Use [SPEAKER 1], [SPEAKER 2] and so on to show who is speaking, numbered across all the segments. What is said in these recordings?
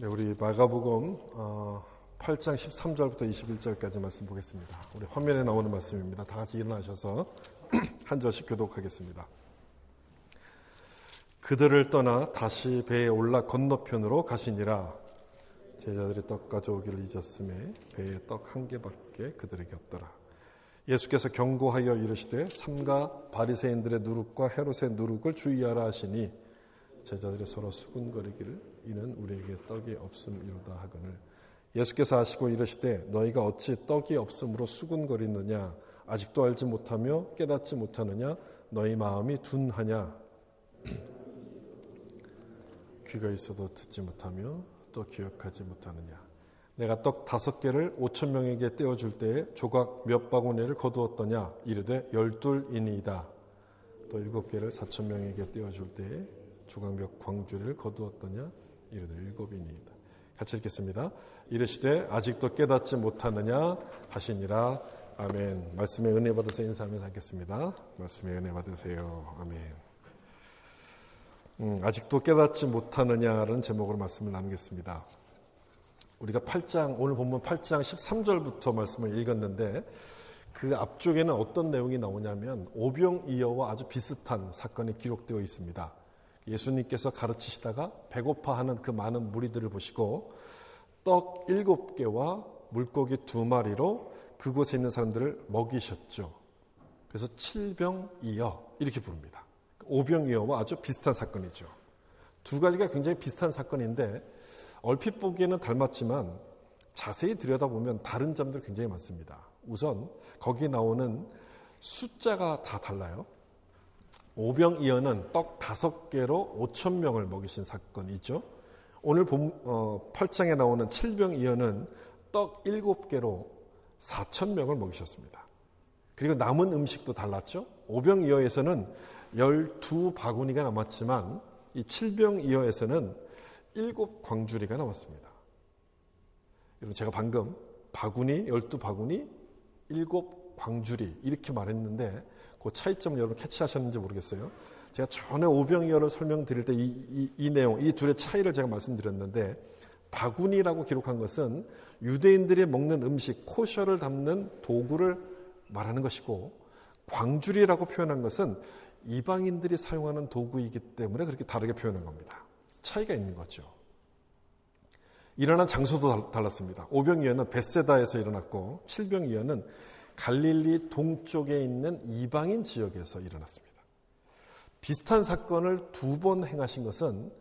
[SPEAKER 1] 네, 우리 마가복음 8장 13절부터 21절까지 말씀 보겠습니다. 우리 화면에 나오는 말씀입니다. 다 같이 일어나셔서 한 절씩 교독하겠습니다. 그들을 떠나 다시 배에 올라 건너편으로 가시니라. 제자들이 떡 가져오기를 잊었음에 배에 떡 한 개밖에 그들에게 없더라. 예수께서 경고하여 이르시되 삼가 바리새인들의 누룩과 헤롯의 누룩을 주의하라 하시니 제자들이 서로 수군거리기를 이는 우리에게 떡이 없음이로다 하거늘 예수께서 아시고 이르시되 너희가 어찌 떡이 없음으로 수군거리느냐 아직도 알지 못하며 깨닫지 못하느냐 너희 마음이 둔하냐 귀가 있어도 듣지 못하며 또 기억하지 못하느냐 내가 떡 5개를 5,000명에게 떼어줄 때에 조각 몇 바구니를 거두었더냐 이르되 12이니이다 또 7개를 4,000명에게 떼어줄 때에 조각 몇 광주리를 거두었더냐 이르되 7이니이다. 같이 읽겠습니다. 이르시되 아직도 깨닫지 못하느냐 하시니라. 아멘. 말씀에 은혜 받으세요. 인사하면서 하겠습니다. 말씀에 은혜 받으세요. 아멘. 아직도 깨닫지 못하느냐라는 제목으로 말씀을 나누겠습니다. 우리가 8장 오늘 본문 8장 13절부터 말씀을 읽었는데 그 앞쪽에는 어떤 내용이 나오냐면 오병이어와 아주 비슷한 사건이 기록되어 있습니다. 예수님께서 가르치시다가 배고파하는 그 많은 무리들을 보시고 떡 7개와 물고기 2마리로 그곳에 있는 사람들을 먹이셨죠. 그래서 칠병이어 이렇게 부릅니다. 오병이어와 아주 비슷한 사건이죠. 두 가지가 굉장히 비슷한 사건인데 얼핏 보기에는 닮았지만 자세히 들여다보면 다른 점들이 굉장히 많습니다. 우선 거기 나오는 숫자가 다 달라요. 오병이어는 떡 5개로 5,000명을 먹이신 사건이죠. 오늘 8장에 나오는 칠병이어는 떡 7개로 4,000명을 먹이셨습니다. 그리고 남은 음식도 달랐죠. 오병이어에서는 12바구니가 남았지만 이 칠병이어에서는 7광주리가 남았습니다. 여러분 제가 방금 바구니, 12바구니, 7광주리 이렇게 말했는데 그 차이점 여러분 캐치하셨는지 모르겠어요. 제가 전에 오병이어를 설명드릴 때 이 내용, 이 둘의 차이를 제가 말씀드렸는데 바구니라고 기록한 것은 유대인들이 먹는 음식, 코셔를 담는 도구를 말하는 것이고 광주리라고 표현한 것은 이방인들이 사용하는 도구이기 때문에 그렇게 다르게 표현한 겁니다. 차이가 있는 거죠. 일어난 장소도 달랐습니다. 오병이어는 벳세다에서 일어났고 칠병이어는 갈릴리 동쪽에 있는 이방인 지역에서 일어났습니다. 비슷한 사건을 2번 행하신 것은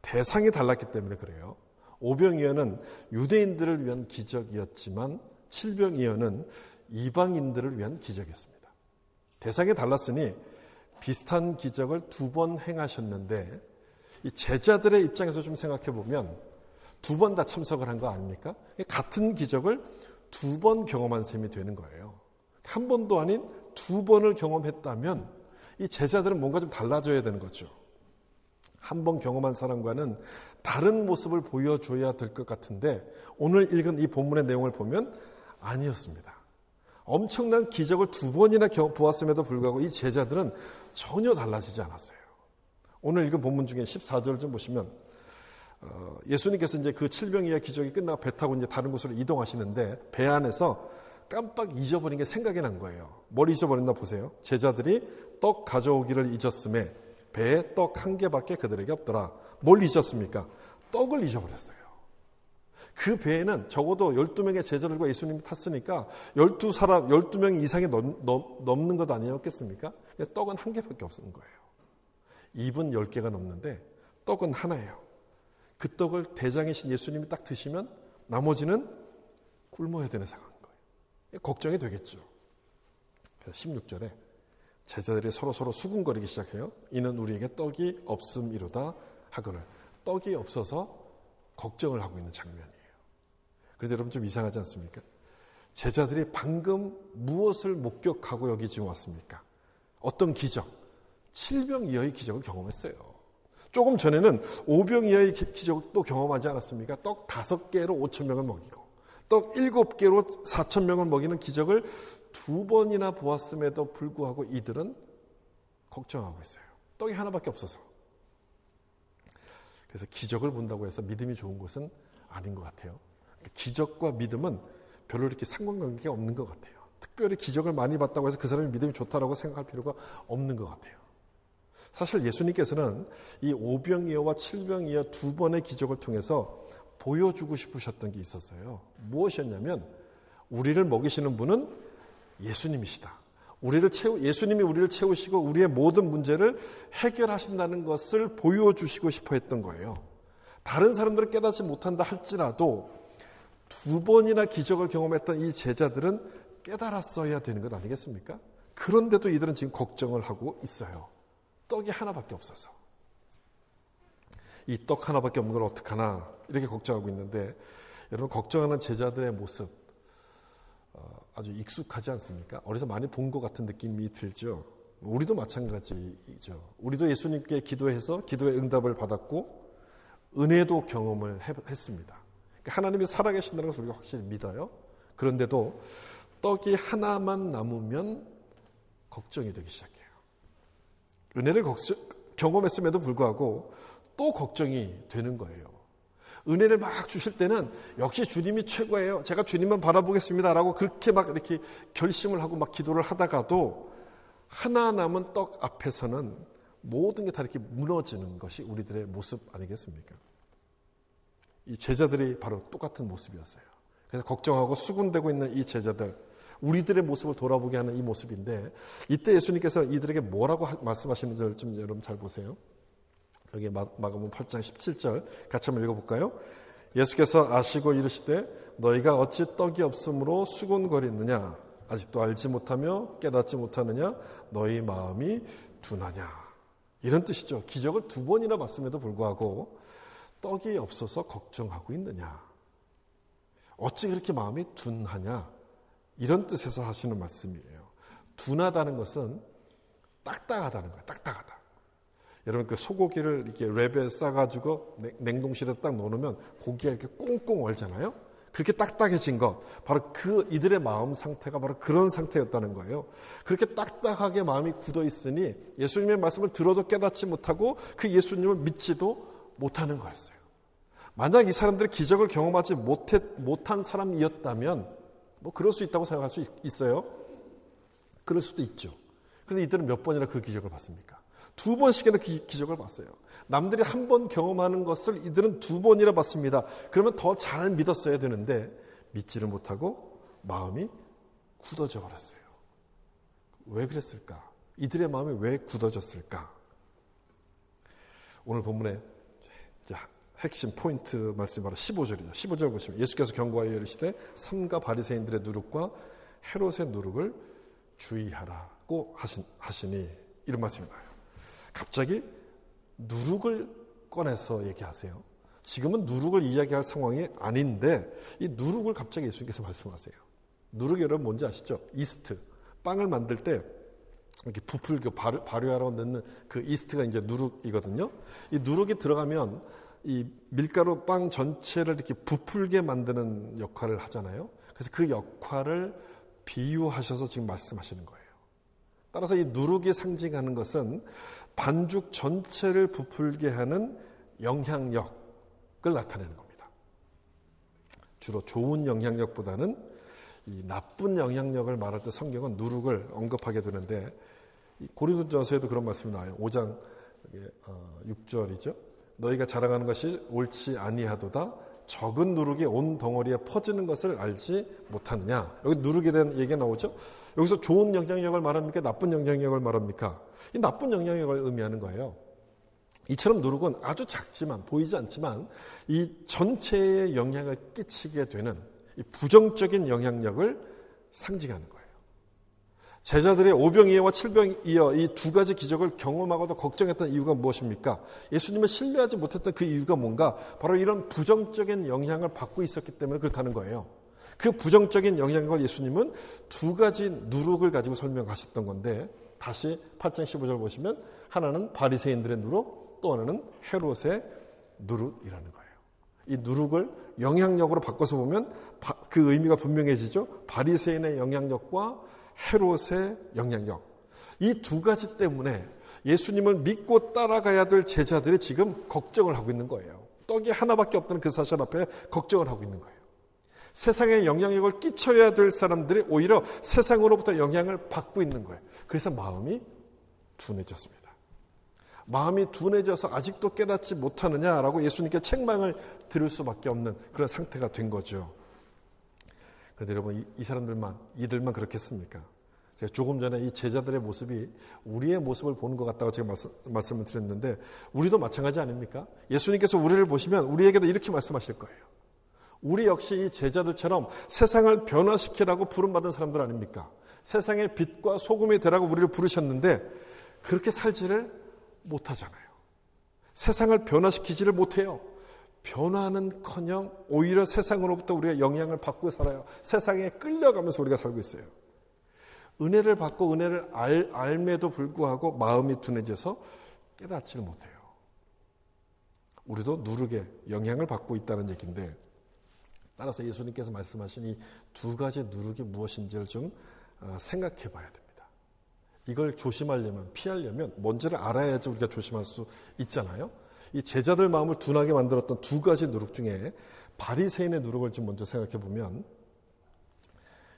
[SPEAKER 1] 대상이 달랐기 때문에 그래요. 오병이어는 유대인들을 위한 기적이었지만 칠병이어는 이방인들을 위한 기적이었습니다. 대상이 달랐으니 비슷한 기적을 2번 행하셨는데 이 제자들의 입장에서 좀 생각해 보면 2번 다 참석을 한 거 아닙니까? 같은 기적을 2번 경험한 셈이 되는 거예요. 한 번도 아닌 2번을 경험했다면 이 제자들은 뭔가 좀 달라져야 되는 거죠. 한 번 경험한 사람과는 다른 모습을 보여줘야 될 것 같은데 오늘 읽은 이 본문의 내용을 보면 아니었습니다. 엄청난 기적을 2번이나 보았음에도 불구하고 이 제자들은 전혀 달라지지 않았어요. 오늘 읽은 본문 중에 14절 좀 보시면 예수님께서 이제 그 칠병이어 기적이 끝나고 배 타고 이제 다른 곳으로 이동하시는데 배 안에서 깜빡 잊어버린 게 생각이 난 거예요. 뭘 잊어버렸나 보세요. 제자들이 떡 가져오기를 잊었음에 배에 떡 1개밖에 그들에게 없더라. 뭘 잊었습니까? 떡을 잊어버렸어요. 그 배에는 적어도 12명의 제자들과 예수님이 탔으니까 12명 이상이 넘는 것 아니었겠습니까? 떡은 1개밖에 없는 거예요. 입은 10개가 넘는데 떡은 하나예요. 그 떡을 대장이신 예수님이 딱 드시면 나머지는 굶어야 되는 상황인 거예요. 걱정이 되겠죠. 그래서 16절에 제자들이 서로 수군거리기 시작해요. 이는 우리에게 떡이 없음이로다 하거늘 떡이 없어서 걱정을 하고 있는 장면이에요. 그런데 여러분 좀 이상하지 않습니까? 제자들이 방금 무엇을 목격하고 여기 지금 왔습니까? 어떤 기적? 칠병이어의 기적을 경험했어요. 조금 전에는 오병이어의 기적도 경험하지 않았습니까? 떡 5개로 5,000명을 먹이고 떡 7개로 4,000명을 먹이는 기적을 2번이나 보았음에도 불구하고 이들은 걱정하고 있어요. 떡이 하나밖에 없어서. 그래서 기적을 본다고 해서 믿음이 좋은 것은 아닌 것 같아요. 기적과 믿음은 별로 이렇게 상관관계가 없는 것 같아요. 특별히 기적을 많이 봤다고 해서 그 사람이 믿음이 좋다라고 생각할 필요가 없는 것 같아요. 사실 예수님께서는 이 오병이어와 칠병이어 두 번의 기적을 통해서 보여주고 싶으셨던 게 있었어요. 무엇이었냐면 우리를 먹이시는 분은 예수님이시다. 예수님이 우리를 채우시고 우리의 모든 문제를 해결하신다는 것을 보여주시고 싶어 했던 거예요. 다른 사람들은 깨닫지 못한다 할지라도 두 번이나 기적을 경험했던 이 제자들은 깨달았어야 되는 것 아니겠습니까? 그런데도 이들은 지금 걱정을 하고 있어요. 떡이 하나밖에 없어서. 이 떡 하나밖에 없는 걸 어떡하나 이렇게 걱정하고 있는데 여러분 걱정하는 제자들의 모습 아주 익숙하지 않습니까? 어디서 많이 본 것 같은 느낌이 들죠. 우리도 마찬가지죠. 우리도 예수님께 기도해서 기도의 응답을 받았고 은혜도 경험을 했습니다. 그러니까 하나님이 살아계신다는 것을 우리가 확실히 믿어요. 그런데도 떡이 하나만 남으면 걱정이 되기 시작해요. 은혜를 경험했음에도 불구하고 또 걱정이 되는 거예요. 은혜를 막 주실 때는 역시 주님이 최고예요. 제가 주님만 바라보겠습니다. 라고 그렇게 막 이렇게 결심을 하고 막 기도를 하다가도 하나 남은 떡 앞에서는 모든 게 다 이렇게 무너지는 것이 우리들의 모습 아니겠습니까? 이 제자들이 바로 똑같은 모습이었어요. 그래서 걱정하고 수군대고 있는 이 제자들, 우리들의 모습을 돌아보게 하는 이 모습인데 이때 예수님께서 이들에게 뭐라고 말씀하시는지를 좀 여러분 잘 보세요. 여기 마가복음 8장 17절 같이 한번 읽어볼까요? 예수께서 아시고 이르시되 너희가 어찌 떡이 없으므로 수군거리느냐 아직도 알지 못하며 깨닫지 못하느냐 너희 마음이 둔하냐 이런 뜻이죠. 기적을 두 번이나 봤음에도 불구하고 떡이 없어서 걱정하고 있느냐 어찌 그렇게 마음이 둔하냐 이런 뜻에서 하시는 말씀이에요. 둔하다는 것은 딱딱하다는 거예요. 딱딱하다. 여러분 그 소고기를 이렇게 랩에 싸가지고 냉동실에 딱 넣어놓으면 고기가 이렇게 꽁꽁 얼잖아요. 그렇게 딱딱해진 것 바로 그 이들의 마음 상태가 바로 그런 상태였다는 거예요. 그렇게 딱딱하게 마음이 굳어 있으니 예수님의 말씀을 들어도 깨닫지 못하고 그 예수님을 믿지도 못하는 거였어요. 만약 이 사람들이 기적을 경험하지 못한 사람이었다면 뭐 그럴 수 있다고 생각할 수 있어요. 그럴 수도 있죠. 그런데 이들은 몇 번이나 그 기적을 봤습니까? 두 번씩이나 기적을 봤어요. 남들이 한 번 경험하는 것을 이들은 두 번이나 봤습니다. 그러면 더 잘 믿었어야 되는데 믿지를 못하고 마음이 굳어져 버렸어요. 왜 그랬을까? 이들의 마음이 왜 굳어졌을까? 오늘 본문의 핵심 포인트 말씀이 바로 15절이죠. 15절 보시면 예수께서 경고하여 이르시되 삼가 바리새인들의 누룩과 헤롯의 누룩을 주의하라고 하시니 이런 말씀이 나와요. 갑자기 누룩을 꺼내서 얘기하세요. 지금은 누룩을 이야기할 상황이 아닌데 이 누룩을 갑자기 예수님께서 말씀하세요. 누룩이 여러분 뭔지 아시죠? 이스트. 빵을 만들 때 이렇게 부풀게 발효하러 넣는 그 이스트가 이제 누룩이거든요. 이 누룩이 들어가면 이 밀가루 빵 전체를 이렇게 부풀게 만드는 역할을 하잖아요. 그래서 그 역할을 비유하셔서 지금 말씀하시는 거예요. 따라서 이 누룩이 상징하는 것은 반죽 전체를 부풀게 하는 영향력을 나타내는 겁니다. 주로 좋은 영향력보다는 이 나쁜 영향력을 말할 때 성경은 누룩을 언급하게 되는데 고린도전서에도 그런 말씀이 나와요. 5장 6절이죠. 너희가 자랑하는 것이 옳지 아니하도다. 적은 누룩이 온 덩어리에 퍼지는 것을 알지 못하느냐. 여기 누룩에 대한 얘기가 나오죠. 여기서 좋은 영향력을 말합니까? 나쁜 영향력을 말합니까? 이 나쁜 영향력을 의미하는 거예요. 이처럼 누룩은 아주 작지만 보이지 않지만 이 전체에 영향을 끼치게 되는 이 부정적인 영향력을 상징하는 거예요. 제자들의 오병이어와 칠병이어 이 두 가지 기적을 경험하고도 걱정했던 이유가 무엇입니까? 예수님을 신뢰하지 못했던 그 이유가 뭔가? 바로 이런 부정적인 영향을 받고 있었기 때문에 그렇다는 거예요. 그 부정적인 영향을 예수님은 두 가지 누룩을 가지고 설명하셨던 건데 다시 8장 15절 보시면 하나는 바리새인들의 누룩, 또 하나는 헤롯의 누룩이라는 거예요. 이 누룩을 영향력으로 바꿔서 보면 그 의미가 분명해지죠. 바리새인의 영향력과 헤롯의 영향력. 이 두 가지 때문에 예수님을 믿고 따라가야 될 제자들이 지금 걱정을 하고 있는 거예요. 떡이 하나밖에 없다는 그 사실 앞에 걱정을 하고 있는 거예요. 세상에 영향력을 끼쳐야 될 사람들이 오히려 세상으로부터 영향을 받고 있는 거예요. 그래서 마음이 둔해졌습니다. 마음이 둔해져서 아직도 깨닫지 못하느냐라고 예수님께 책망을 들을 수밖에 없는 그런 상태가 된 거죠. 그런데 여러분, 이들만 그렇겠습니까? 제가 조금 전에 이 제자들의 모습이 우리의 모습을 보는 것 같다고 제가 말씀을 드렸는데, 우리도 마찬가지 아닙니까? 예수님께서 우리를 보시면 우리에게도 이렇게 말씀하실 거예요. 우리 역시 이 제자들처럼 세상을 변화시키라고 부름받은 사람들 아닙니까? 세상의 빛과 소금이 되라고 우리를 부르셨는데 그렇게 살지를 못하잖아요. 세상을 변화시키지를 못해요. 변화는커녕 오히려 세상으로부터 우리가 영향을 받고 살아요. 세상에 끌려가면서 우리가 살고 있어요. 은혜를 받고 은혜를 알매도 불구하고 마음이 둔해져서 깨닫지를 못해요. 우리도 누룩에 영향을 받고 있다는 얘기인데, 따라서 예수님께서 말씀하신 이 두 가지 누룩이 무엇인지를 좀 생각해 봐야 됩니다. 이걸 조심하려면, 피하려면 뭔지를 알아야지 우리가 조심할 수 있잖아요. 이 제자들 마음을 둔하게 만들었던 두 가지 누룩 중에 바리새인의 누룩을 좀 먼저 생각해 보면,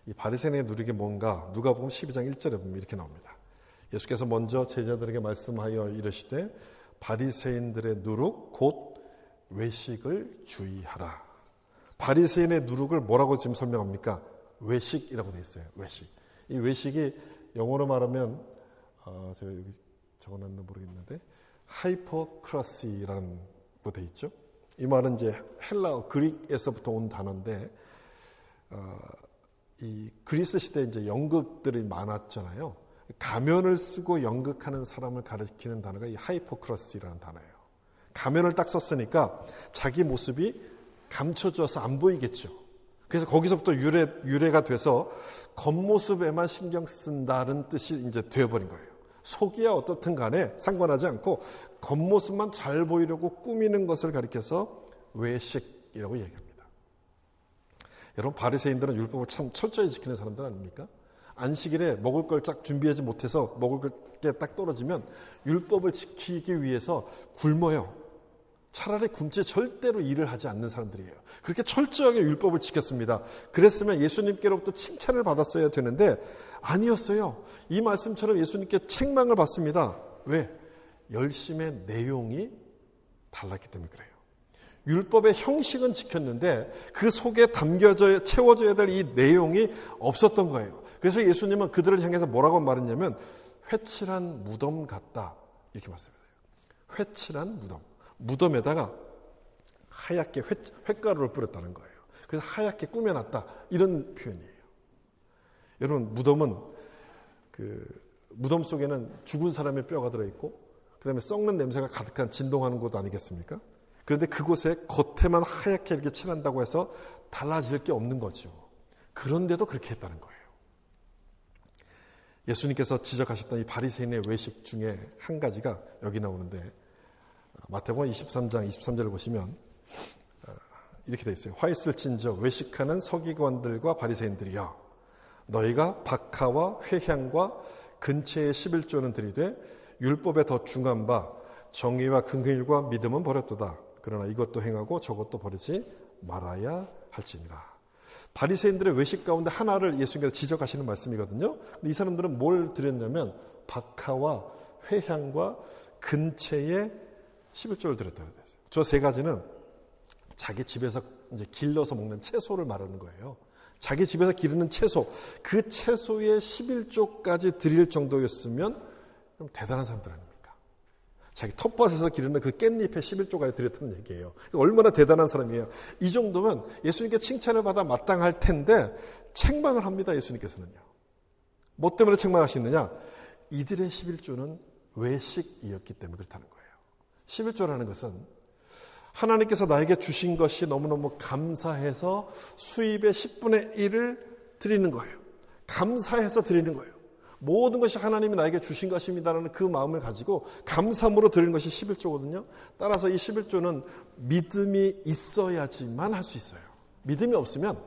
[SPEAKER 1] 이 바리새인의 누룩이 뭔가 누가복음 12장 1절에 보면 이렇게 나옵니다. 예수께서 먼저 제자들에게 말씀하여 이르시되 바리새인들의 누룩 곧 외식을 주의하라. 바리새인의 누룩을 뭐라고 지금 설명합니까? 외식이라고 되어 있어요. 외식. 이 외식이 영어로 말하면 제가 여기 적어놨나 모르겠는데 하이포크라시라는 거 되어 있죠. 이 말은 이제 헬라어 그릭에서부터 온 단어인데, 이 그리스 시대에 이제 연극들이 많았잖아요. 가면을 쓰고 연극하는 사람을 가리키는 단어가 이 하이포크라시라는 단어예요. 가면을 딱 썼으니까 자기 모습이 감춰져서 안 보이겠죠. 그래서 거기서부터 유래가 돼서 겉모습에만 신경 쓴다는 뜻이 이제 되어버린 거예요. 속이야 어떻든 간에 상관하지 않고 겉모습만 잘 보이려고 꾸미는 것을 가리켜서 외식이라고 얘기합니다. 여러분, 바리새인들은 율법을 참 철저히 지키는 사람들 아닙니까? 안식일에 먹을 걸 딱 준비하지 못해서 먹을 게 딱 떨어지면 율법을 지키기 위해서 굶어요. 차라리 굶지 절대로 일을 하지 않는 사람들이에요. 그렇게 철저하게 율법을 지켰습니다. 그랬으면 예수님께로부터 칭찬을 받았어야 되는데 아니었어요. 이 말씀처럼 예수님께 책망을 받습니다. 왜? 열심의 내용이 달랐기 때문에 그래요. 율법의 형식은 지켰는데 그 속에 채워져야 될 이 내용이 없었던 거예요. 그래서 예수님은 그들을 향해서 뭐라고 말했냐면 회칠한 무덤 같다, 이렇게 말씀해요. 회칠한 무덤. 무덤에다가 하얗게 횟가루를 뿌렸다는 거예요. 그래서 하얗게 꾸며놨다, 이런 표현이에요. 여러분, 무덤은 무덤 속에는 죽은 사람의 뼈가 들어있고 그다음에 썩는 냄새가 가득한 진동하는 곳 아니겠습니까? 그런데 그곳에 겉에만 하얗게 이렇게 칠한다고 해서 달라질 게 없는 거죠. 그런데도 그렇게 했다는 거예요. 예수님께서 지적하셨던 이 바리새인의 외식 중에 한 가지가 여기 나오는데, 마태복음 23장 23절을 보시면 이렇게 되어 있어요. 화 있을진저 외식하는 서기관들과 바리새인들이여, 너희가 박하와 회향과 근체의 11조는 드리되 율법에 더 중한 바 정의와 긍휼과 믿음은 버렸도다. 그러나 이것도 행하고 저것도 버리지 말아야 할지니라. 바리새인들의 외식 가운데 하나를 예수님께서 지적하시는 말씀이거든요. 근데 이 사람들은 뭘 드렸냐면 박하와 회향과 근체의 11조를 드렸다고 되어 있어요. 저 세 가지는 자기 집에서 이제 길러서 먹는 채소를 말하는 거예요. 자기 집에서 기르는 채소, 그 채소의 11조까지 드릴 정도였으면 좀 대단한 사람들 아닙니까? 자기 텃밭에서 기르는 그 깻잎의 11조까지 드렸다는 얘기예요. 얼마나 대단한 사람이에요. 이 정도면 예수님께 칭찬을 받아 마땅할 텐데 책망을 합니다. 예수님께서는요. 뭐 때문에 책망하시느냐? 이들의 11조는 외식이었기 때문에 그렇다는 거예요. 11조라는 것은 하나님께서 나에게 주신 것이 너무너무 감사해서 수입의 10분의 1을 드리는 거예요. 감사해서 드리는 거예요. 모든 것이 하나님이 나에게 주신 것입니다라는 그 마음을 가지고 감사함으로 드리는 것이 11조거든요. 따라서 이 11조는 믿음이 있어야지만 할 수 있어요. 믿음이 없으면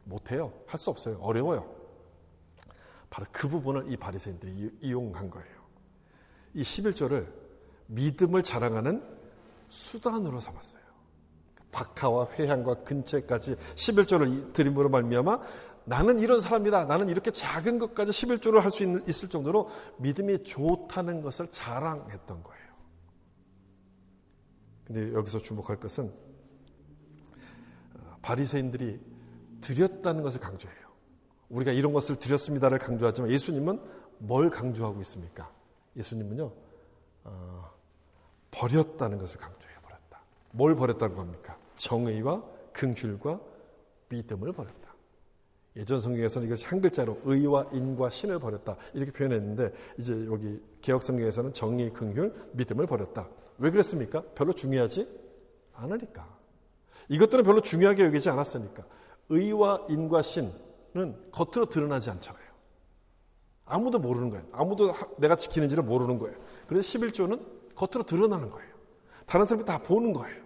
[SPEAKER 1] 못해요. 할 수 없어요. 어려워요. 바로 그 부분을 이 바리새인들이 이용한 거예요. 이 11조를 믿음을 자랑하는 수단으로 삼았어요. 박하와 회향과 근채까지 11조를 드림으로 말미암아 나는 이런 사람이다. 나는 이렇게 작은 것까지 11조를 할 수 있을 정도로 믿음이 좋다는 것을 자랑했던 거예요. 근데 여기서 주목할 것은 바리새인들이 드렸다는 것을 강조해요. 우리가 이런 것을 드렸습니다를 강조하지만 예수님은 뭘 강조하고 있습니까? 예수님은요, 버렸다는 것을 강조해요. 버렸다. 뭘 버렸다는 겁니까? 정의와 긍휼과 믿음을 버렸다. 예전 성경에서는 이것이 한 글자로 의와 인과 신을 버렸다 이렇게 표현했는데 이제 여기 개역 성경에서는 정의, 긍휼, 믿음을 버렸다. 왜 그랬습니까? 별로 중요하지 않으니까. 이것들은 별로 중요하게 여기지 않았으니까. 의와 인과 신은 겉으로 드러나지 않잖아요. 아무도 모르는 거예요. 아무도 내가 지키는지를 모르는 거예요. 그래서 11조는 겉으로 드러나는 거예요. 다른 사람이 다 보는 거예요.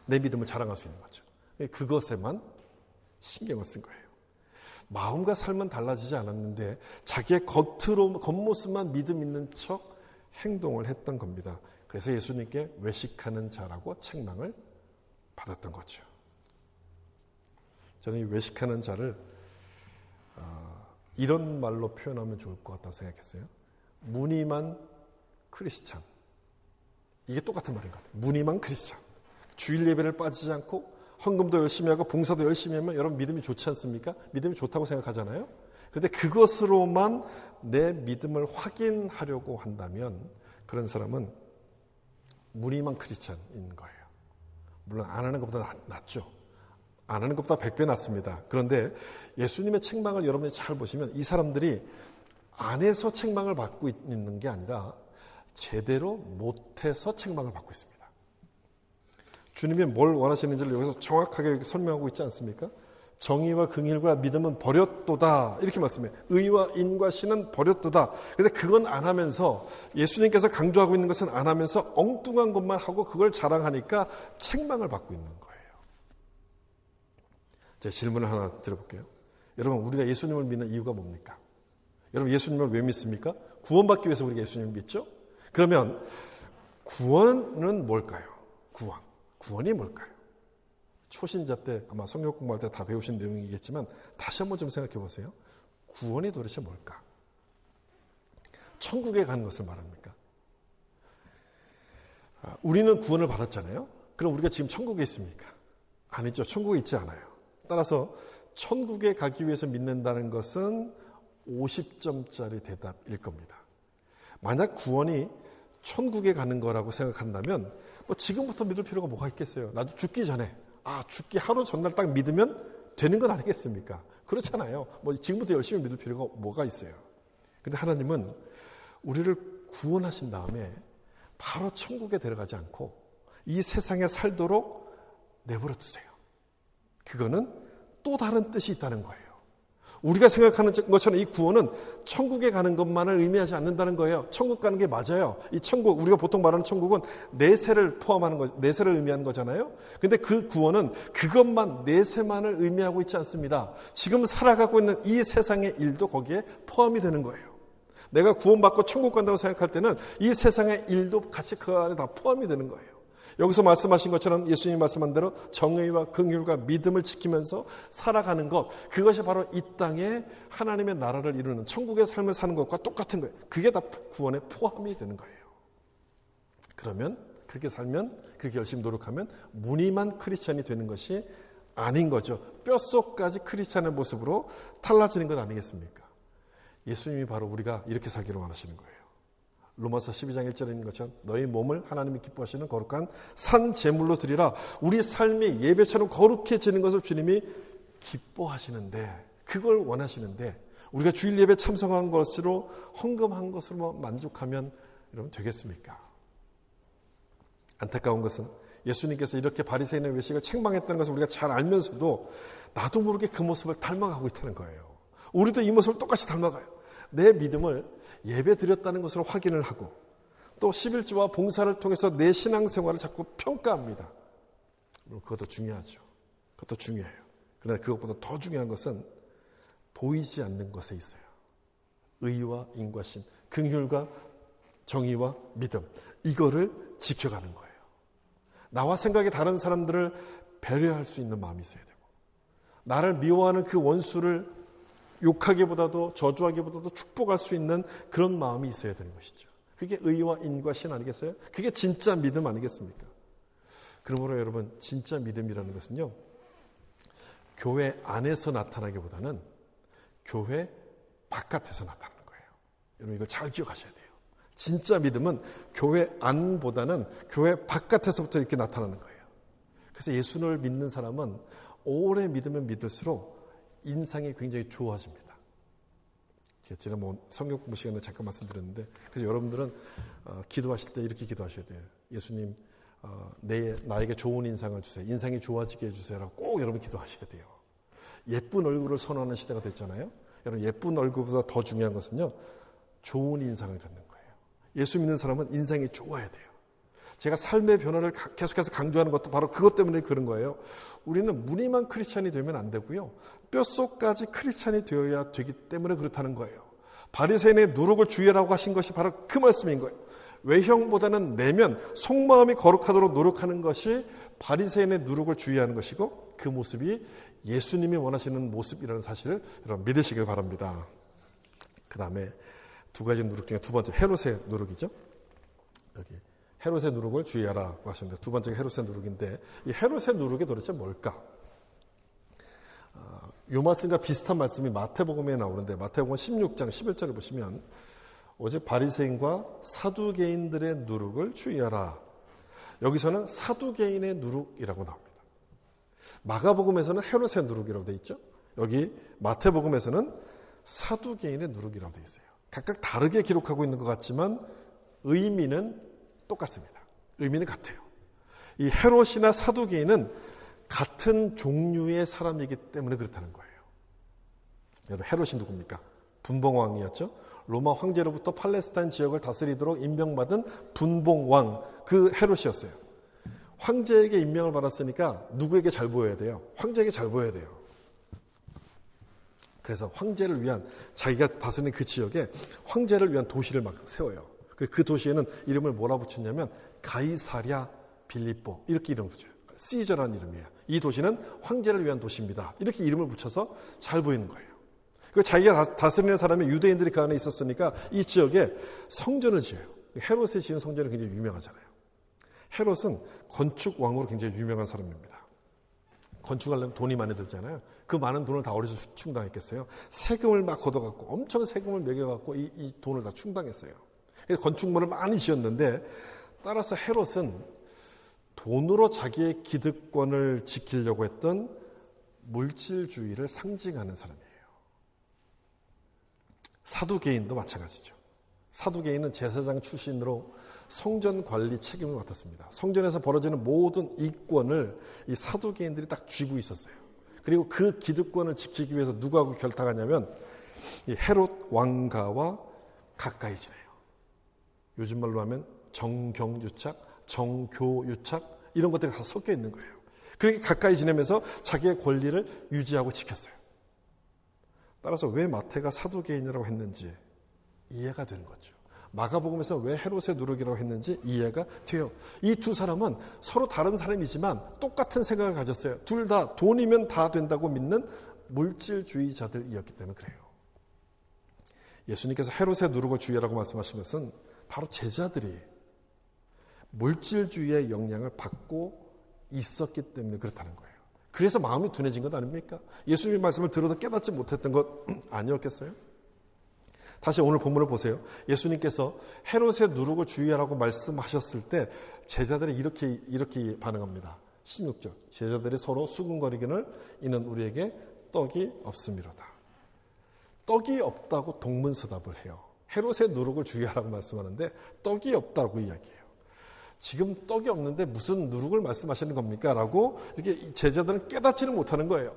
[SPEAKER 1] 내 믿음을 자랑할 수 있는 거죠. 그것에만 신경을 쓴 거예요. 마음과 삶은 달라지지 않았는데 자기의 겉모습만 믿음 있는 척 행동을 했던 겁니다. 그래서 예수님께 외식하는 자라고 책망을 받았던 거죠. 저는 이 외식하는 자를 이런 말로 표현하면 좋을 것 같다고 생각했어요. 무늬만 크리스찬. 이게 똑같은 말인 것 같아요. 무늬만 크리스찬. 주일 예배를 빠지지 않고 헌금도 열심히 하고 봉사도 열심히 하면 여러분 믿음이 좋지 않습니까? 믿음이 좋다고 생각하잖아요. 그런데 그것으로만 내 믿음을 확인하려고 한다면 그런 사람은 무늬만 크리스찬인 거예요. 물론 안 하는 것보다 낫죠. 안 하는 것보다 100배 낫습니다. 그런데 예수님의 책망을 여러분이 잘 보시면 이 사람들이 안에서 책망을 받고 있는 게 아니라 제대로 못해서 책망을 받고 있습니다. 주님이 뭘 원하시는지를 여기서 정확하게 설명하고 있지 않습니까? 정의와 긍휼과 믿음은 버렸도다 이렇게 말씀해요. 의와 인과 신은 버렸도다. 그런데 그건 안 하면서 예수님께서 강조하고 있는 것은 안 하면서 엉뚱한 것만 하고 그걸 자랑하니까 책망을 받고 있는 거예요. 제가 질문을 하나 드려볼게요. 여러분 우리가 예수님을 믿는 이유가 뭡니까? 여러분 예수님을 왜 믿습니까? 구원받기 위해서 우리가 예수님을 믿죠? 그러면 구원은 뭘까요? 구원이 뭘까요? 초신자 때 아마 성경 공부할 때 다 배우신 내용이겠지만 다시 한번 좀 생각해 보세요. 구원이 도대체 뭘까? 천국에 가는 것을 말합니까? 우리는 구원을 받았잖아요. 그럼 우리가 지금 천국에 있습니까? 아니죠. 천국에 있지 않아요. 따라서 천국에 가기 위해서 믿는다는 것은 50점짜리 대답일 겁니다. 만약 구원이 천국에 가는 거라고 생각한다면 뭐 지금부터 믿을 필요가 뭐가 있겠어요? 나도 죽기 전에 죽기 하루 전날 딱 믿으면 되는 건 아니겠습니까? 그렇잖아요. 뭐 지금부터 열심히 믿을 필요가 뭐가 있어요? 근데 하나님은 우리를 구원하신 다음에 바로 천국에 데려가지 않고 이 세상에 살도록 내버려 두세요. 그거는 또 다른 뜻이 있다는 거예요. 우리가 생각하는 것처럼 이 구원은 천국에 가는 것만을 의미하지 않는다는 거예요. 천국 가는 게 맞아요. 이 천국, 우리가 보통 말하는 천국은 내세를 포함하는 거, 내세를 의미하는 거잖아요. 근데 그 구원은 그것만, 내세만을 의미하고 있지 않습니다. 지금 살아가고 있는 이 세상의 일도 거기에 포함이 되는 거예요. 내가 구원받고 천국 간다고 생각할 때는 이 세상의 일도 같이 그 안에 다 포함이 되는 거예요. 여기서 말씀하신 것처럼 예수님이 말씀한 대로 정의와 긍휼과 믿음을 지키면서 살아가는 것, 그것이 바로 이 땅에 하나님의 나라를 이루는 천국의 삶을 사는 것과 똑같은 거예요. 그게 다 구원에 포함이 되는 거예요. 그러면 그렇게 살면, 그렇게 열심히 노력하면 무늬만 크리스찬이 되는 것이 아닌 거죠. 뼛속까지 크리스찬의 모습으로 달라지는 것 아니겠습니까? 예수님이 바로 우리가 이렇게 살기를 원하시는 거예요. 로마서 12장 1절에 있는 것처럼 너희 몸을 하나님이 기뻐하시는 거룩한 산 제물로 드리라. 우리 삶이 예배처럼 거룩해지는 것을 주님이 기뻐하시는데, 그걸 원하시는데 우리가 주일 예배 참석한 것으로, 헌금한 것으로 만족하면 여러분 되겠습니까? 안타까운 것은 예수님께서 이렇게 바리새인의 외식을 책망했다는 것을 우리가 잘 알면서도 나도 모르게 그 모습을 닮아가고 있다는 거예요. 우리도 이 모습을 똑같이 닮아가요. 내 믿음을 예배 드렸다는 것으로 확인을 하고 또 11조와 봉사를 통해서 내 신앙생활을 자꾸 평가합니다. 물론 그것도 중요하죠. 그것도 중요해요. 그러나 그것보다 더 중요한 것은 보이지 않는 것에 있어요. 의와 인과 신, 긍휼과 정의와 믿음, 이거를 지켜가는 거예요. 나와 생각이 다른 사람들을 배려할 수 있는 마음이 있어야 되고, 나를 미워하는 그 원수를 욕하기보다도 저주하기보다도 축복할 수 있는 그런 마음이 있어야 되는 것이죠. 그게 의와 인과 신 아니겠어요? 그게 진짜 믿음 아니겠습니까? 그러므로 여러분, 진짜 믿음이라는 것은요, 교회 안에서 나타나기보다는 교회 바깥에서 나타나는 거예요. 여러분, 이걸 잘 기억하셔야 돼요. 진짜 믿음은 교회 안보다는 교회 바깥에서부터 이렇게 나타나는 거예요. 그래서 예수를 믿는 사람은 오래 믿으면 믿을수록 인상이 굉장히 좋아집니다. 제가 지난번 성경 공부 시간에 잠깐 말씀드렸는데, 그래서 여러분들은 기도하실 때 이렇게 기도하셔야 돼요. 예수님, 나에게 좋은 인상을 주세요. 인상이 좋아지게 해주세요라고 꼭 여러분 기도하셔야 돼요. 예쁜 얼굴을 선호하는 시대가 됐잖아요. 여러분, 예쁜 얼굴보다 더 중요한 것은요, 좋은 인상을 갖는 거예요. 예수 믿는 사람은 인상이 좋아야 돼요. 제가 삶의 변화를 계속해서 강조하는 것도 바로 그것 때문에 그런 거예요. 우리는 무늬만 크리스찬이 되면 안 되고요, 뼛속까지 크리스찬이 되어야 되기 때문에 그렇다는 거예요. 바리새인의 누룩을 주의하라고 하신 것이 바로 그 말씀인 거예요. 외형보다는 내면, 속마음이 거룩하도록 노력하는 것이 바리새인의 누룩을 주의하는 것이고, 그 모습이 예수님이 원하시는 모습이라는 사실을 여러분 믿으시길 바랍니다. 그 다음에 두 가지 누룩 중에 두 번째, 헤롯의 누룩이죠. 여기 헤롯의 누룩을 주의하라고 하셨는데, 두 번째가 헤롯의 누룩인데, 이 헤롯의 누룩이 도대체 뭘까? 이 말씀과 비슷한 말씀이 마태복음에 나오는데, 마태복음 16장 11절을 보시면, 오직 바리새인과 사두개인들의 누룩을 주의하라. 여기서는 사두개인의 누룩이라고 나옵니다. 마가복음에서는 헤롯의 누룩이라고 되어 있죠. 여기 마태복음에서는 사두개인의 누룩이라고 되어 있어요. 각각 다르게 기록하고 있는 것 같지만 의미는 똑같습니다. 의미는 같아요. 이 헤롯이나 사두개인은 같은 종류의 사람이기 때문에 그렇다는 거예요. 여러분, 헤롯이 누굽니까? 분봉왕이었죠. 로마 황제로부터 팔레스타인 지역을 다스리도록 임명받은 분봉왕, 그 헤롯이었어요. 황제에게 임명을 받았으니까 누구에게 잘 보여야 돼요? 황제에게 잘 보여야 돼요. 그래서 황제를 위한, 자기가 다스리는 그 지역에 황제를 위한 도시를 막 세워요. 그 도시에는 이름을 뭐라 붙였냐면 가이사랴 빌립보, 이렇게 이름을 붙여요. 시저라는 이름이에요. 이 도시는 황제를 위한 도시입니다. 이렇게 이름을 붙여서 잘 보이는 거예요. 그 자기가 다스리는 사람이 유대인들이 그 안에 있었으니까 이 지역에 성전을 지어요. 헤롯이 지은 성전이 굉장히 유명하잖아요. 헤롯은 건축왕으로 굉장히 유명한 사람입니다. 건축하려면 돈이 많이 들잖아요. 그 많은 돈을 다 어디서 충당했겠어요? 세금을 막 걷어갖고, 엄청 세금을 매겨갖고 이 돈을 다 충당했어요. 그래서 건축물을 많이 지었는데, 따라서 헤롯은 돈으로 자기의 기득권을 지키려고 했던 물질주의를 상징하는 사람이에요. 사두개인도 마찬가지죠. 사두개인은 제사장 출신으로 성전 관리 책임을 맡았습니다. 성전에서 벌어지는 모든 이권을 이 사두개인들이 딱 쥐고 있었어요. 그리고 그 기득권을 지키기 위해서 누구하고 결탁하냐면 이 헤롯 왕가와 가까이 지내요. 요즘 말로 하면 정경유착, 정교유착, 이런 것들이 다 섞여 있는 거예요. 그렇게 가까이 지내면서 자기의 권리를 유지하고 지켰어요. 따라서 왜 마태가 사두개인이라고 했는지 이해가 되는 거죠. 마가복음에서 왜 헤롯의 누룩이라고 했는지 이해가 돼요. 이 두 사람은 서로 다른 사람이지만 똑같은 생각을 가졌어요. 둘 다 돈이면 다 된다고 믿는 물질주의자들이었기 때문에 그래요. 예수님께서 헤롯의 누룩을 주의하라고 말씀하신 것은 바로 제자들이 물질주의의 영향을 받고 있었기 때문에 그렇다는 거예요. 그래서 마음이 둔해진 것 아닙니까? 예수님의 말씀을 들어도 깨닫지 못했던 것 아니었겠어요? 다시 오늘 본문을 보세요. 예수님께서 헤롯의 누룩을 주의하라고 말씀하셨을 때 제자들이 이렇게 반응합니다. 16절. 제자들이 서로 수군거리기를 이는 우리에게 떡이 없음이로다. 떡이 없다고 동문서답을 해요. 헤롯의 누룩을 주의하라고 말씀하는데 떡이 없다고 이야기해요. 지금 떡이 없는데 무슨 누룩을 말씀하시는 겁니까? 라고 이렇게 제자들은 깨닫지는 못하는 거예요.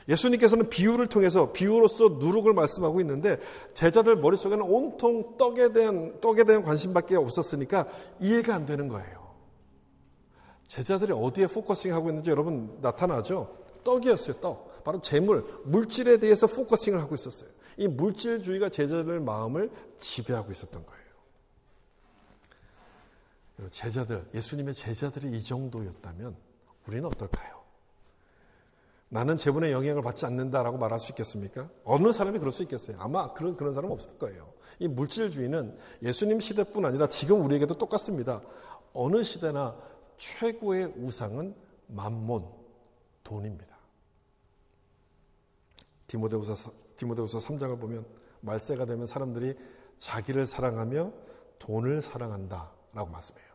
[SPEAKER 1] 예수님께서는 비유를 통해서 비유로서 누룩을 말씀하고 있는데 제자들 머릿속에는 온통 떡에 대한 관심밖에 없었으니까 이해가 안 되는 거예요. 제자들이 어디에 포커싱하고 있는지 여러분 나타나죠? 떡이었어요. 떡. 바로 재물, 물질에 대해서 포커싱을 하고 있었어요. 이 물질주의가 제자들의 마음을 지배하고 있었던 거예요. 제자들, 예수님의 제자들이 이 정도였다면 우리는 어떨까요? 나는 재물의 영향을 받지 않는다라고 말할 수 있겠습니까? 어느 사람이 그럴 수 있겠어요? 아마 그런 사람은 없을 거예요. 이 물질주의는 예수님 시대뿐 아니라 지금 우리에게도 똑같습니다. 어느 시대나 최고의 우상은 만몬, 돈입니다. 디모데후서 3장을 보면 말세가 되면 사람들이 자기를 사랑하며 돈을 사랑한다라고 말씀해요.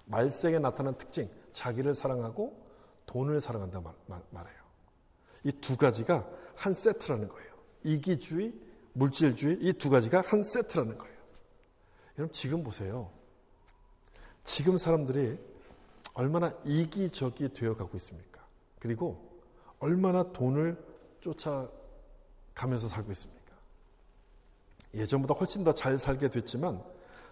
[SPEAKER 1] 말세에 나타난 특징, 자기를 사랑하고 돈을 사랑한다 말해요. 이 두 가지가 한 세트라는 거예요. 이기주의, 물질주의, 이 두 가지가 한 세트라는 거예요. 여러분 지금 보세요. 지금 사람들이 얼마나 이기적이 되어가고 있습니까? 그리고 얼마나 돈을 쫓아가면서 살고 있습니까? 예전보다 훨씬 더 잘 살게 됐지만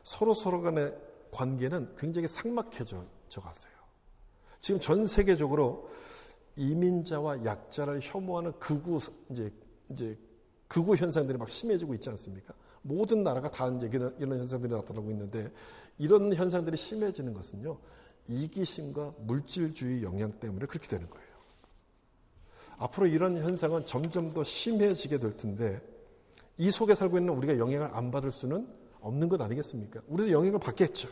[SPEAKER 1] 서로 간의 관계는 굉장히 삭막해져 갔어요. 지금 전 세계적으로 이민자와 약자를 혐오하는 극우 현상들이 막 심해지고 있지 않습니까? 모든 나라가 다 이제 이런 현상들이 나타나고 있는데 이런 현상들이 심해지는 것은요, 이기심과 물질주의 영향 때문에 그렇게 되는 거예요. 앞으로 이런 현상은 점점 더 심해지게 될 텐데 이 속에 살고 있는 우리가 영향을 안 받을 수는 없는 것 아니겠습니까? 우리도 영향을 받겠죠.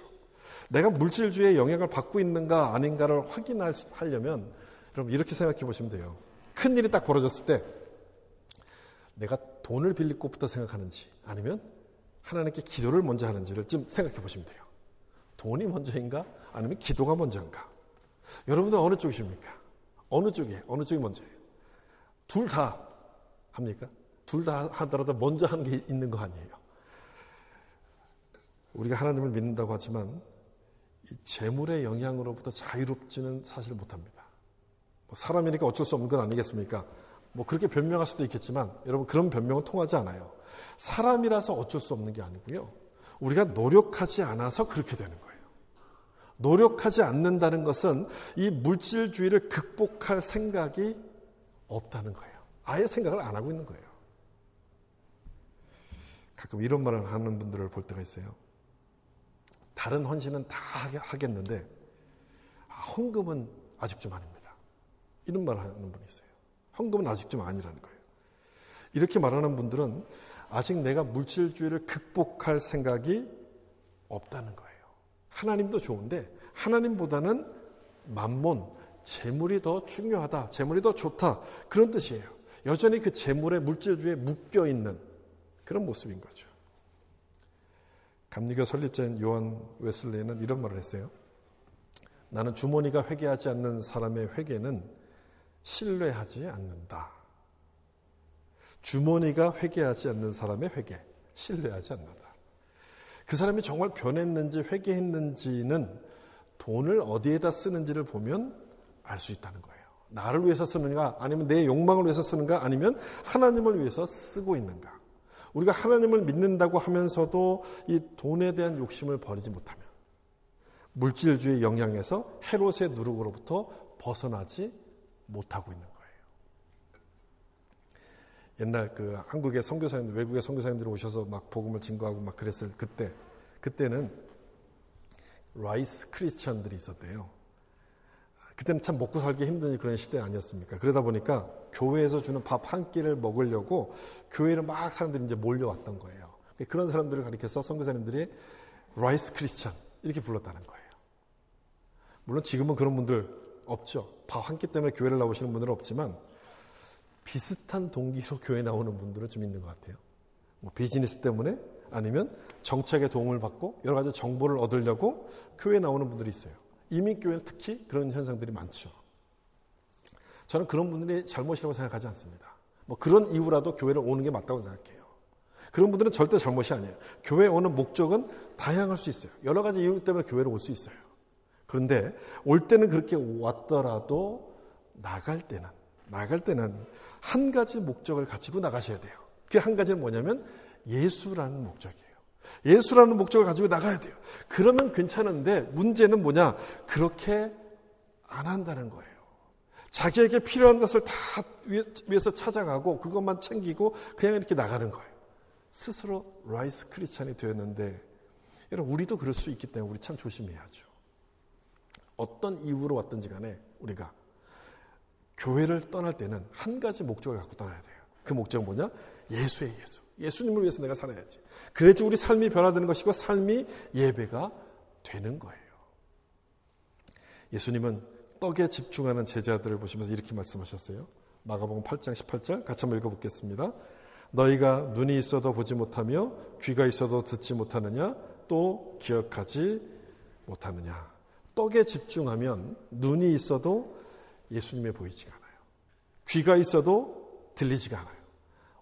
[SPEAKER 1] 내가 물질주의의 영향을 받고 있는가 아닌가를 확인하려면 여러분 이렇게 생각해 보시면 돼요. 큰일이 딱 벌어졌을 때 내가 돈을 빌릴 것부터 생각하는지 아니면 하나님께 기도를 먼저 하는지를 좀 생각해 보시면 돼요. 돈이 먼저인가 아니면 기도가 먼저인가? 여러분들 어느 쪽이십니까? 어느 쪽이 먼저예요? 둘 다 합니까? 둘 다 하더라도 먼저 하는 게 있는 거 아니에요. 우리가 하나님을 믿는다고 하지만 이 재물의 영향으로부터 자유롭지는 사실 못합니다. 사람이니까 어쩔 수 없는 건 아니겠습니까? 그렇게 변명할 수도 있겠지만 여러분 그런 변명은 통하지 않아요. 사람이라서 어쩔 수 없는 게 아니고요. 우리가 노력하지 않아서 그렇게 되는 거예요. 노력하지 않는다는 것은 이 물질주의를 극복할 생각이 없다는 거예요. 아예 생각을 안 하고 있는 거예요. 가끔 이런 말을 하는 분들을 볼 때가 있어요. 다른 헌신은 다 하겠는데 헌금은 아직 좀 아닙니다. 이런 말을 하는 분이 있어요. 헌금은 아직 좀 아니라는 거예요. 이렇게 말하는 분들은 아직 내가 물질주의를 극복할 생각이 없다는 거예요. 하나님도 좋은데 하나님보다는 만몬, 재물이 더 중요하다, 재물이 더 좋다, 그런 뜻이에요. 여전히 그 재물의 물질주의에 묶여있는 그런 모습인 거죠. 감리교 설립자인 요한 웨슬레이는 이런 말을 했어요. 나는 주머니가 회개하지 않는 사람의 회개는 신뢰하지 않는다. 주머니가 회개하지 않는 사람의 회개, 신뢰하지 않는다. 그 사람이 정말 변했는지 회개했는지는 돈을 어디에다 쓰는지를 보면 알 수 있다는 거예요. 나를 위해서 쓰는가 아니면 내 욕망을 위해서 쓰는가 아니면 하나님을 위해서 쓰고 있는가. 우리가 하나님을 믿는다고 하면서도 이 돈에 대한 욕심을 버리지 못하면 물질주의 영향에서 헤롯의 누룩으로부터 벗어나지 못하고 있는 거예요. 옛날 한국의 선교사님들, 외국의 선교사님들이 오셔서 막 복음을 증거하고 막 그랬을 그때는 라이스 크리스천들이 있었대요. 그때는 참 먹고 살기 힘든 그런 시대 아니었습니까? 그러다 보니까 교회에서 주는 밥 한 끼를 먹으려고 교회를 막 사람들이 이제 몰려왔던 거예요. 그런 사람들을 가리켜서 선교사님들이 라이스 크리스천 이렇게 불렀다는 거예요. 물론 지금은 그런 분들 없죠. 밥 한 끼 때문에 교회를 나오시는 분들은 없지만 비슷한 동기로 교회 나오는 분들은 좀 있는 것 같아요. 비즈니스 때문에 아니면 정책의 도움을 받고 여러 가지 정보를 얻으려고 교회에 나오는 분들이 있어요. 이민교회는 특히 그런 현상들이 많죠. 저는 그런 분들이 잘못이라고 생각하지 않습니다. 그런 이유라도 교회를 오는 게 맞다고 생각해요. 그런 분들은 절대 잘못이 아니에요. 교회에 오는 목적은 다양할 수 있어요. 여러 가지 이유 때문에 교회를 올 수 있어요. 그런데 올 때는 그렇게 왔더라도 나갈 때는 한 가지 목적을 가지고 나가셔야 돼요. 그 한 가지는 뭐냐면 예수라는 목적이에요. 예수라는 목적을 가지고 나가야 돼요. 그러면 괜찮은데 문제는 뭐냐? 그렇게 안 한다는 거예요. 자기에게 필요한 것을 다 위에서 찾아가고 그것만 챙기고 그냥 이렇게 나가는 거예요. 스스로 라이스 크리스찬이 되었는데 여러분 우리도 그럴 수 있기 때문에 우리 참 조심해야죠. 어떤 이유로 왔든지 간에 우리가 교회를 떠날 때는 한 가지 목적을 갖고 떠나야 돼요. 그 목적은 뭐냐? 예수의 예수. 예수님을 위해서 내가 살아야지. 그래야지 우리 삶이 변화되는 것이고 삶이 예배가 되는 거예요. 예수님은 떡에 집중하는 제자들을 보시면서 이렇게 말씀하셨어요. 마가복음 8장 18절 같이 한번 읽어보겠습니다. 너희가 눈이 있어도 보지 못하며 귀가 있어도 듣지 못하느냐? 또 기억하지 못하느냐? 떡에 집중하면 눈이 있어도 예수님이 보이지가 않아요. 귀가 있어도 들리지가 않아요.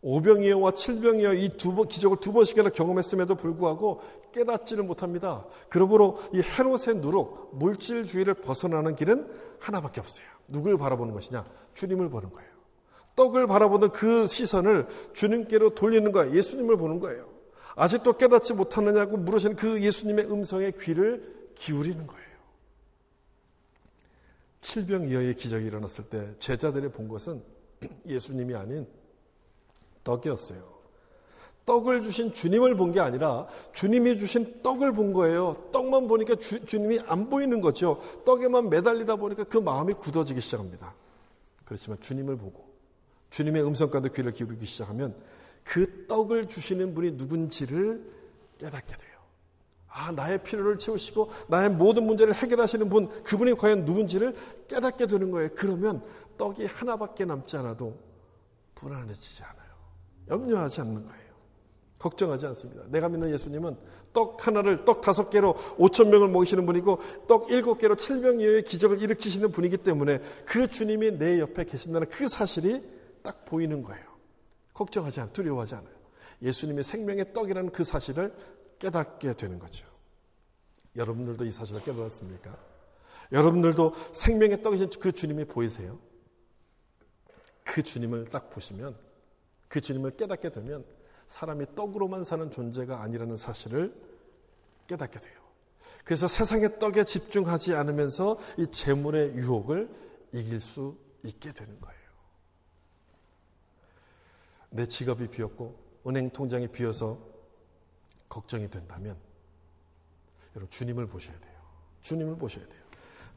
[SPEAKER 1] 오병이어와 칠병이어 이 기적을 두 번씩이나 경험했음에도 불구하고 깨닫지를 못합니다. 그러므로 이 헤롯의 누룩, 물질주의를 벗어나는 길은 하나밖에 없어요. 누굴 바라보는 것이냐? 주님을 보는 거예요. 떡을 바라보는 그 시선을 주님께로 돌리는 거예요. 예수님을 보는 거예요. 아직도 깨닫지 못하느냐고 물으시는 그 예수님의 음성에 귀를 기울이는 거예요. 칠병이어의 기적이 일어났을 때 제자들이 본 것은 예수님이 아닌 떡이었어요. 떡을 주신 주님을 본 게 아니라 주님이 주신 떡을 본 거예요. 떡만 보니까 주님이 안 보이는 거죠. 떡에만 매달리다 보니까 그 마음이 굳어지기 시작합니다. 그렇지만 주님을 보고 주님의 음성과도 귀를 기울이기 시작하면 그 떡을 주시는 분이 누군지를 깨닫게 돼요. 아, 나의 필요를 채우시고 나의 모든 문제를 해결하시는 분, 그분이 과연 누군지를 깨닫게 되는 거예요. 그러면 떡이 하나밖에 남지 않아도 불안해지지 않아요. 염려하지 않는 거예요. 걱정하지 않습니다. 내가 믿는 예수님은 떡 하나를 떡 5개로 5,000명을 먹이시는 분이고 떡 7개로 7병이어의 기적을 일으키시는 분이기 때문에 그 주님이 내 옆에 계신다는 그 사실이 딱 보이는 거예요. 걱정하지 않아요. 두려워하지 않아요. 예수님의 생명의 떡이라는 그 사실을 깨닫게 되는 거죠. 여러분들도 이 사실을 깨달았습니까? 여러분들도 생명의 떡이신 그 주님이 보이세요? 그 주님을 딱 보시면, 그 주님을 깨닫게 되면 사람이 떡으로만 사는 존재가 아니라는 사실을 깨닫게 돼요. 그래서 세상의 떡에 집중하지 않으면서 이 재물의 유혹을 이길 수 있게 되는 거예요. 내 지갑이 비었고 은행 통장이 비어서 걱정이 된다면 여러분 주님을 보셔야 돼요. 주님을 보셔야 돼요.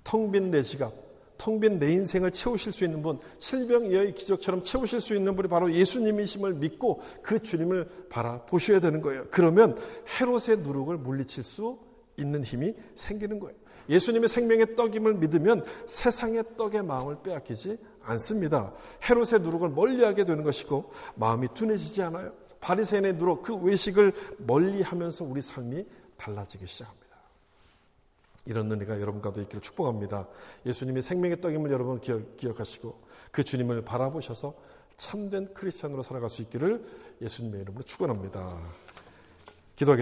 [SPEAKER 1] 텅 빈 내 지갑, 텅 빈 내 인생을 채우실 수 있는 분, 칠병이어의 기적처럼 채우실 수 있는 분이 바로 예수님이심을 믿고 그 주님을 바라보셔야 되는 거예요. 그러면 헤롯의 누룩을 물리칠 수 있는 힘이 생기는 거예요. 예수님의 생명의 떡임을 믿으면 세상의 떡의 마음을 빼앗기지 않습니다. 헤롯의 누룩을 멀리하게 되는 것이고 마음이 둔해지지 않아요. 바리새인의 누룩, 그 외식을 멀리하면서 우리 삶이 달라지기 시작합니다. 이런 은혜가 여러분과도 있기를 축복합니다. 예수님의 생명의 떡임을 여러분 기억하시고 그 주님을 바라보셔서 참된 크리스찬으로 살아갈 수 있기를 예수님의 이름으로 축원합니다. 기도하겠습니다.